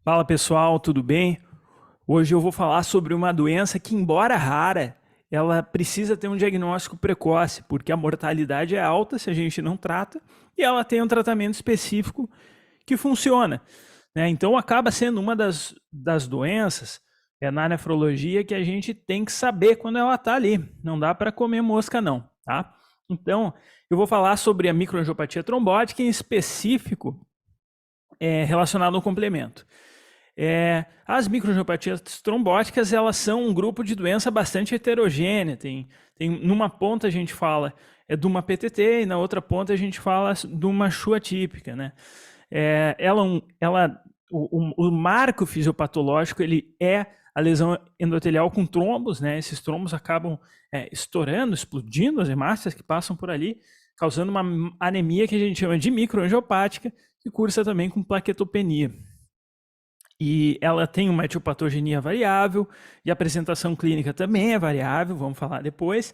Fala pessoal, tudo bem? Hoje eu vou falar sobre uma doença que, embora rara, ela precisa ter um diagnóstico precoce, porque a mortalidade é alta se a gente não trata e ela tem um tratamento específico que funciona, né? Então acaba sendo uma das doenças na nefrologia que a gente tem que saber quando ela está ali. Não dá para comer mosca não, tá? Então eu vou falar sobre a microangiopatia trombótica, em específico relacionado ao complemento. As microangiopatias trombóticas, elas são um grupo de doença bastante heterogênea. Numa ponta a gente fala de uma PTT e na outra ponta a gente fala de uma CHU atípica, né? O marco fisiopatológico ele é a lesão endotelial com trombos, né? Esses trombos acabam estourando, explodindo as hemácias que passam por ali, causando uma anemia que a gente chama de microangiopática, que cursa também com plaquetopenia. E ela tem uma etiopatogenia variável, e a apresentação clínica também é variável, vamos falar depois.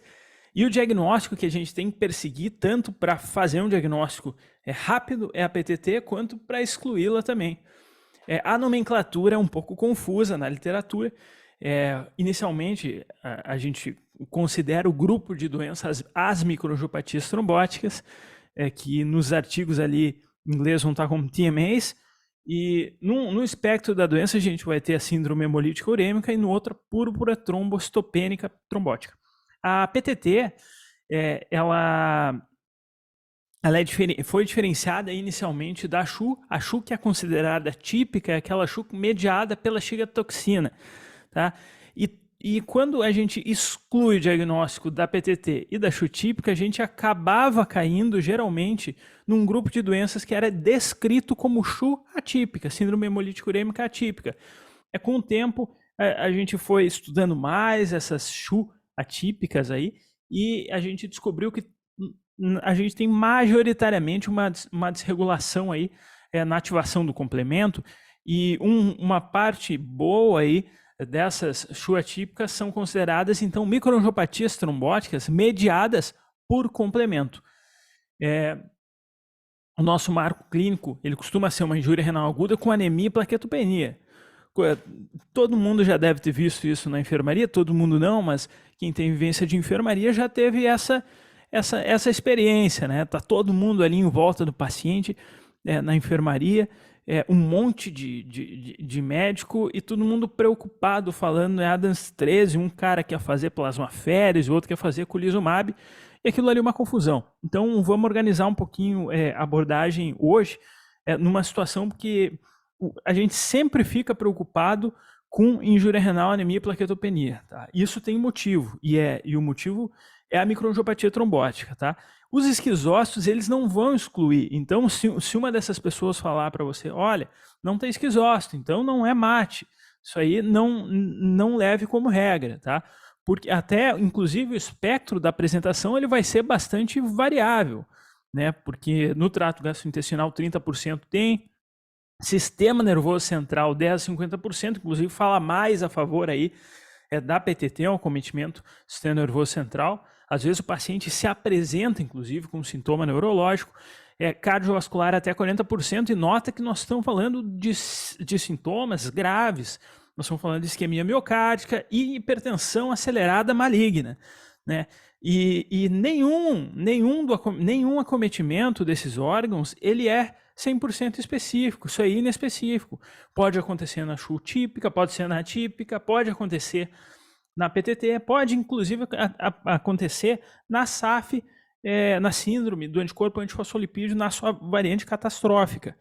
E o diagnóstico que a gente tem que perseguir, tanto para fazer um diagnóstico rápido, é a PTT, quanto para excluí-la também. A nomenclatura é um pouco confusa na literatura. Inicialmente, a gente considera o grupo de doenças as microangiopatias trombóticas, que nos artigos ali em inglês vão estar como TMAs, e no espectro da doença a gente vai ter a síndrome hemolítica urêmica e no outro a púrpura trombocitopênica trombótica. A PTT, ela foi diferenciada inicialmente da CHU. A CHU que é considerada típica é aquela CHU mediada pela cigatoxina, tá? E quando a gente exclui o diagnóstico da PTT e da CHU típica, a gente acabava caindo, geralmente, num grupo de doenças que era descrito como CHU atípica, síndrome hemolítica urêmica atípica. Com o tempo, a gente foi estudando mais essas CHU atípicas aí, e a gente descobriu que a gente tem majoritariamente uma desregulação aí na ativação do complemento, e uma parte boa aí dessas CHU atípicas são consideradas, então, microangiopatias trombóticas mediadas por complemento. O nosso marco clínico, ele costuma ser uma injúria renal aguda com anemia e plaquetopenia. Todo mundo já deve ter visto isso na enfermaria, todo mundo não, mas quem tem vivência de enfermaria já teve essa experiência, né? Tá todo mundo ali em volta do paciente, na enfermaria, um monte de médico e todo mundo preocupado, falando Adams 13, um cara quer fazer plasmaféresis, o outro quer fazer culizumab, e aquilo ali é uma confusão. Então vamos organizar um pouquinho a abordagem hoje, numa situação que a gente sempre fica preocupado com injúria renal, anemia e plaquetopenia, tá? Isso tem motivo, e o motivo é a microangiopatia trombótica, tá? Os esquizócitos, eles não vão excluir. Então, se uma dessas pessoas falar para você, olha, não tem esquizócito, então não é mate. Isso aí não leve como regra, tá? Porque até, inclusive, o espectro da apresentação ele vai ser bastante variável, né? Porque no trato gastrointestinal 30% tem, sistema nervoso central 10 a 50%, inclusive fala mais a favor aí da PTT, um acometimento do sistema nervoso central. Às vezes o paciente se apresenta, inclusive, com sintoma neurológico, cardiovascular até 40%, e nota que nós estamos falando de sintomas graves. Nós estamos falando de isquemia miocárdica e hipertensão acelerada maligna, né? E nenhum acometimento desses órgãos, ele é 100% específico, isso é inespecífico. Pode acontecer na CHU típica, pode ser na atípica, pode acontecer na PTT, pode inclusive acontecer na SAF, na síndrome do anticorpo antifosfolipídio na sua variante catastrófica.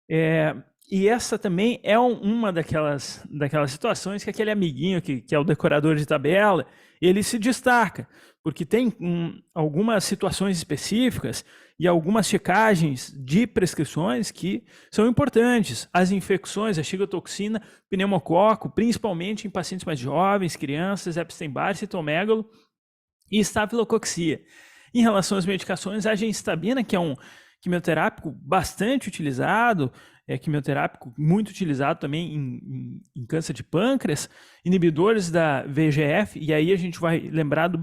E essa também é uma daquelas situações que aquele amiguinho que é o decorador de tabela, ele se destaca, porque tem algumas situações específicas e algumas checagens de prescrições que são importantes. As infecções, a cigotoxina, pneumococo, principalmente em pacientes mais jovens, crianças, Epstein-Barr, citomegalo e estafilococcia. Em relação às medicações, a gencitabina, que é um quimioterápico bastante utilizado, quimioterápico muito utilizado também em câncer de pâncreas, inibidores da VEGF, e aí a gente vai lembrar do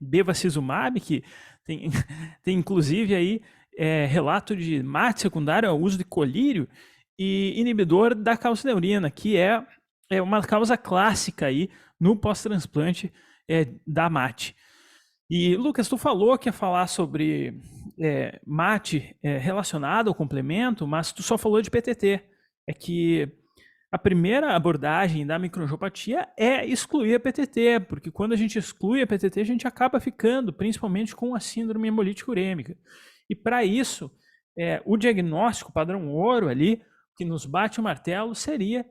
bevacizumab, que tem inclusive aí relato de mate secundário ao uso de colírio, e inibidor da calcineurina, que é uma causa clássica aí no pós-transplante da MAT. E, Lucas, tu falou que ia falar sobre MAT relacionado ao complemento, mas tu só falou de PTT. É que a primeira abordagem da microangiopatia é excluir a PTT, porque quando a gente exclui a PTT, a gente acaba ficando, principalmente com a síndrome hemolítica urêmica. E para isso, o diagnóstico padrão ouro ali, que nos bate o martelo, seria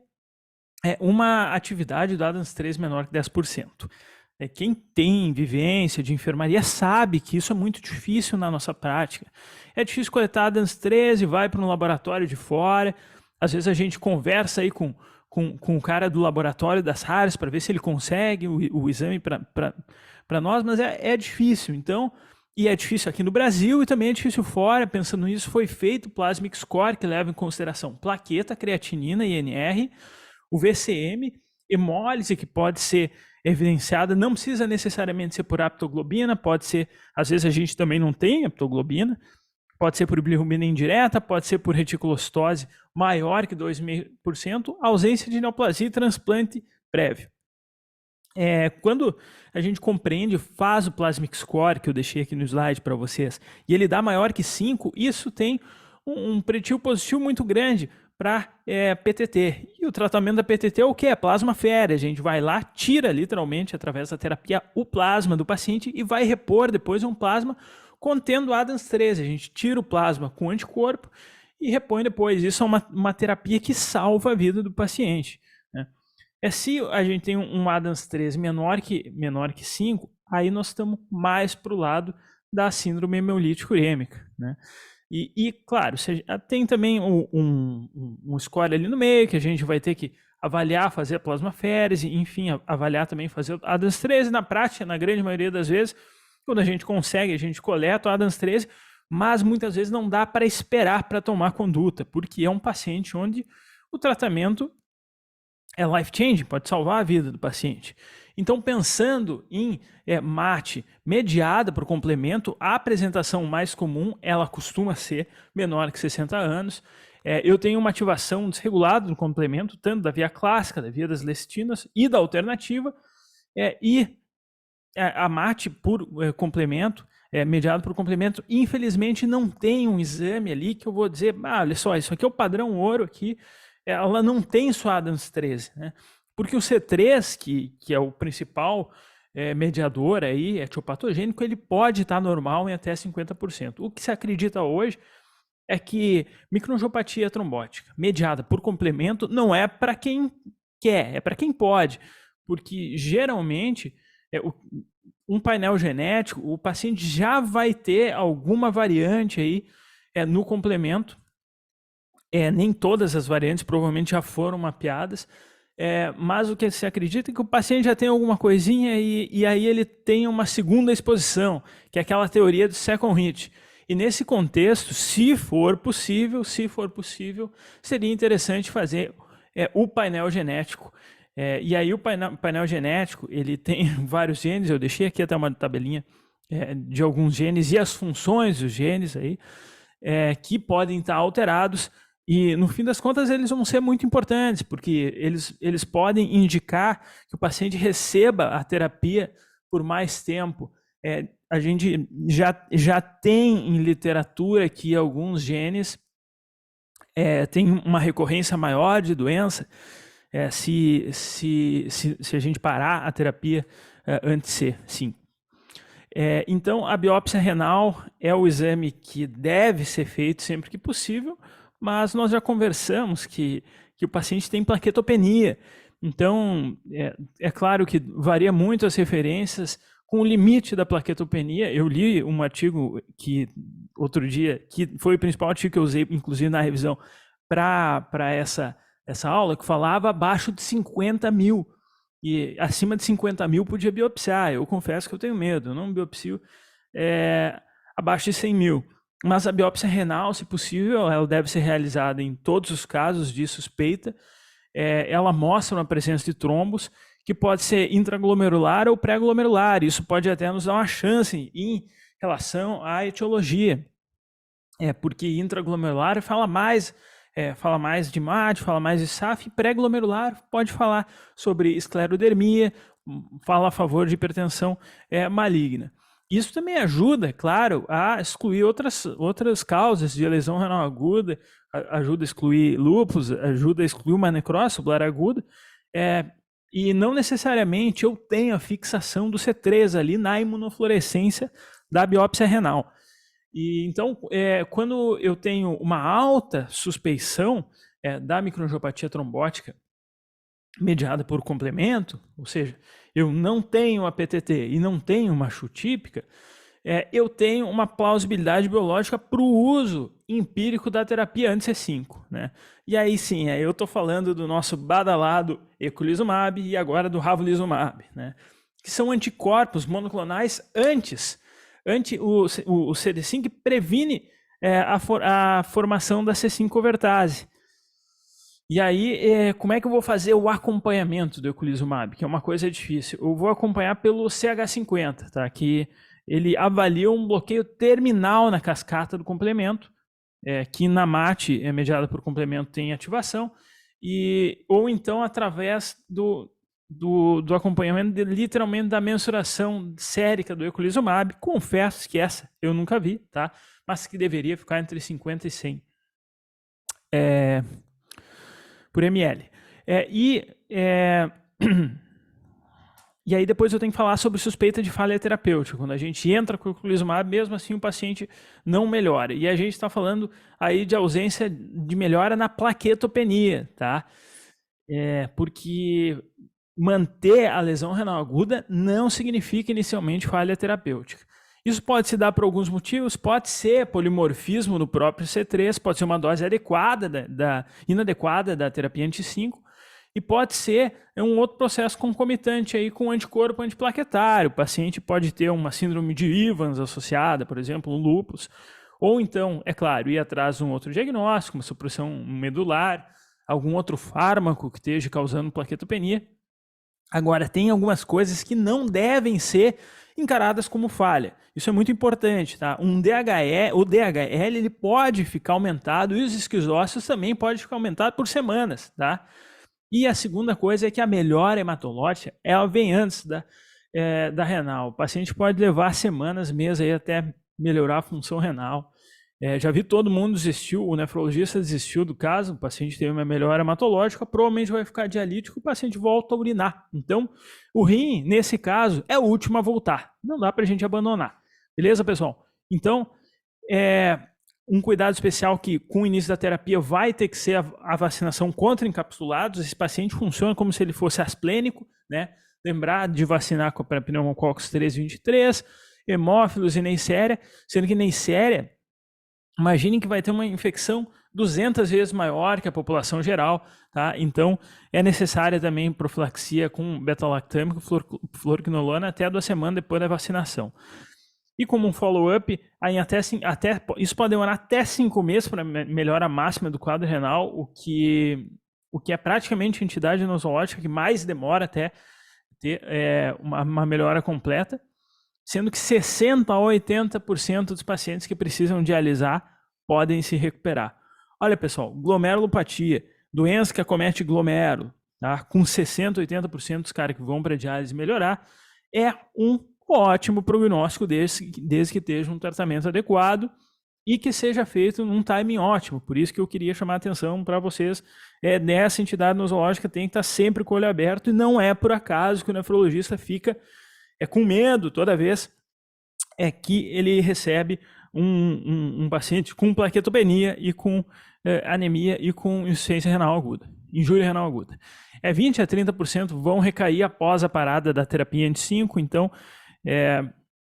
uma atividade do ADAMS-3 menor que 10%. Quem tem vivência de enfermaria sabe que isso é muito difícil na nossa prática. É difícil coletar ADAMS-3 e vai para um laboratório de fora. Às vezes a gente conversa aí com o cara do laboratório das RARs para ver se ele consegue o exame para nós, mas é difícil. Então, e é difícil aqui no Brasil e também é difícil fora. Pensando nisso, foi feito o Plasmic Score, que leva em consideração plaqueta, creatinina, INR, o VCM, hemólise, que pode ser evidenciada, não precisa necessariamente ser por aptoglobina, pode ser, às vezes a gente também não tem aptoglobina, pode ser por bilirrubina indireta, pode ser por reticulocitose maior que 2,5%, ausência de neoplasia e transplante prévio. Quando a gente compreende, faz o Plasmic Score, que eu deixei aqui no slide para vocês, e ele dá maior que 5, isso tem um preditivo positivo muito grande para PTT. E o tratamento da PTT é o que? É plasma-fere. A gente vai lá, tira literalmente, através da terapia, o plasma do paciente e vai repor depois um plasma contendo ADAMS-13. A gente tira o plasma com anticorpo e repõe depois. Isso é uma terapia que salva a vida do paciente, né? Se a gente tem um ADAMS-13 menor que 5, aí nós estamos mais para o lado da síndrome hemolítica urêmica, né? E claro, tem também um score ali no meio que a gente vai ter que avaliar, fazer a plasmaférese, enfim, avaliar também, fazer o ADAMS-13. Na prática, na grande maioria das vezes, quando a gente consegue, a gente coleta o ADAMS-13, mas muitas vezes não dá para esperar para tomar conduta, porque é um paciente onde o tratamento é life-changing, pode salvar a vida do paciente. Então, pensando em MAT mediada por complemento, a apresentação mais comum, ela costuma ser menor que 60 anos. Eu tenho uma ativação desregulada do complemento, tanto da via clássica, da via das lecistinas e da alternativa, e a MAT por complemento, mediado por complemento, infelizmente não tem um exame ali que eu vou dizer, olha só, isso aqui é o padrão ouro aqui, ela não tem só ADAMS-13, né? Porque o C3, que é o principal mediador aí, etiopatogênico, ele pode estar normal em até 50%. O que se acredita hoje é que microangiopatia trombótica mediada por complemento não é para quem quer, é para quem pode. Porque geralmente um painel genético, o paciente já vai ter alguma variante aí no complemento. Nem todas as variantes provavelmente já foram mapeadas, mas o que se acredita é que o paciente já tem alguma coisinha e aí ele tem uma segunda exposição, que é aquela teoria do second hit. E nesse contexto, se for possível, seria interessante fazer o painel genético. E aí o painel genético, ele tem vários genes, eu deixei aqui até uma tabelinha de alguns genes e as funções dos genes aí, que podem estar alterados. E, no fim das contas, eles vão ser muito importantes, porque eles podem indicar que o paciente receba a terapia por mais tempo. A gente já tem em literatura que alguns genes têm uma recorrência maior de doença se a gente parar a terapia antes de ser, sim. Então, a biópsia renal é o exame que deve ser feito sempre que possível, mas nós já conversamos que o paciente tem plaquetopenia. Então, é claro que varia muito as referências com o limite da plaquetopenia. Eu li um artigo outro dia, que foi o principal artigo que eu usei, inclusive na revisão, para essa aula, que falava abaixo de 50 mil. E acima de 50 mil podia biopsiar. Eu confesso que eu tenho medo, eu não biopsio abaixo de 100 mil. Mas a biópsia renal, se possível, ela deve ser realizada em todos os casos de suspeita. Ela mostra uma presença de trombos, que pode ser intraglomerular ou pré-glomerular. Isso pode até nos dar uma chance em relação à etiologia. Porque intraglomerular fala mais fala mais de MAD, fala mais de SAF, pré-glomerular pode falar sobre esclerodermia, fala a favor de hipertensão maligna. Isso também ajuda, claro, a excluir outras causas de lesão renal aguda, ajuda a excluir lúpus, ajuda a excluir uma necrose tubular aguda, e não necessariamente eu tenho a fixação do C3 ali na imunofluorescência da biópsia renal. E então, quando eu tenho uma alta suspeição da microangiopatia trombótica mediada por complemento, ou seja, eu não tenho a PTT e não tenho uma CHU típica, eu tenho uma plausibilidade biológica para o uso empírico da terapia anti-C5, né? E aí sim, eu estou falando do nosso badalado eculizumab e agora do ravulizumab, né? Que são anticorpos monoclonais ante o CD5 que previne a formação da C5-convertase. E aí, como é que eu vou fazer o acompanhamento do eculizumab? Que é uma coisa difícil. Eu vou acompanhar pelo CH50, tá? Que ele avalia um bloqueio terminal na cascata do complemento, que na MAT, mediada por complemento, tem ativação, ou então através do acompanhamento, literalmente, da mensuração sérica do eculizumab. Confesso que essa eu nunca vi, tá? Mas que deveria ficar entre 50 e 100 por ml. E aí depois eu tenho que falar sobre suspeita de falha terapêutica. Quando a gente entra com o eculizumab, mesmo assim o paciente não melhora. E a gente está falando aí de ausência de melhora na plaquetopenia, tá? Porque manter a lesão renal aguda não significa inicialmente falha terapêutica. Isso pode se dar por alguns motivos, pode ser polimorfismo no próprio C3, pode ser uma dose inadequada da terapia anti-5, e pode ser um outro processo concomitante aí com anticorpo antiplaquetário. O paciente pode ter uma síndrome de Evans associada, por exemplo, um lúpus, ou então, é claro, ir atrás de um outro diagnóstico, uma supressão medular, algum outro fármaco que esteja causando plaquetopenia. Agora, tem algumas coisas que não devem ser encaradas como falha. Isso é muito importante, tá? O DHL ele pode ficar aumentado e os esquizócitos também podem ficar aumentados por semanas, tá? E a segunda coisa é que a melhora hematológica ela vem antes da renal. O paciente pode levar semanas, meses aí até melhorar a função renal. Já vi todo mundo desistiu, o nefrologista desistiu do caso, o paciente teve uma melhora hematológica, provavelmente vai ficar dialítico, o paciente volta a urinar. Então, o rim, nesse caso, é o último a voltar. Não dá para a gente abandonar. Beleza, pessoal? Então, um cuidado especial que com o início da terapia vai ter que ser a vacinação contra encapsulados. Esse paciente funciona como se ele fosse asplênico, né? Lembrar de vacinar com a pneumococcus 323, hemófilos e Neisseria, sendo que Neisseria, imaginem que vai ter uma infecção 200 vezes maior que a população geral, tá? Então, é necessária também profilaxia com beta-lactâmico, fluoroquinolona até 2 semanas depois da vacinação. E como um follow-up, isso pode demorar até 5 meses para melhora máxima do quadro renal, o que é praticamente a entidade nosológica que mais demora até ter uma melhora completa, sendo que 60% a 80% dos pacientes que precisam dialisar podem se recuperar. Olha, pessoal, glomerulopatia, doença que acomete glomérulo, tá? Com 60% a 80% dos caras que vão para diálise melhorar, é um ótimo prognóstico desde que esteja um tratamento adequado e que seja feito num timing ótimo. Por isso que eu queria chamar a atenção para vocês. Nessa entidade nosológica tem que estar sempre com o olho aberto e não é por acaso que o nefrologista fica com medo toda vez que ele recebe um paciente com plaquetopenia e com anemia e com insuficiência renal aguda, injúria renal aguda. 20% a 30% vão recair após a parada da terapia anti-5, então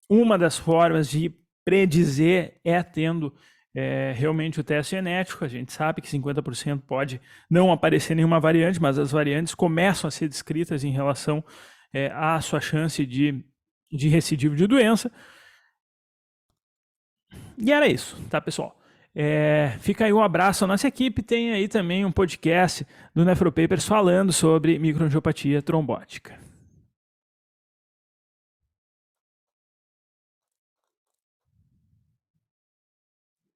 uma das formas de predizer tendo realmente o teste genético. A gente sabe que 50% pode não aparecer nenhuma variante, mas as variantes começam a ser descritas em relação à sua chance de recidivo de doença. E era isso, tá, pessoal? Fica aí um abraço à nossa equipe. Tem aí também um podcast do Nefropapers falando sobre microangiopatia trombótica.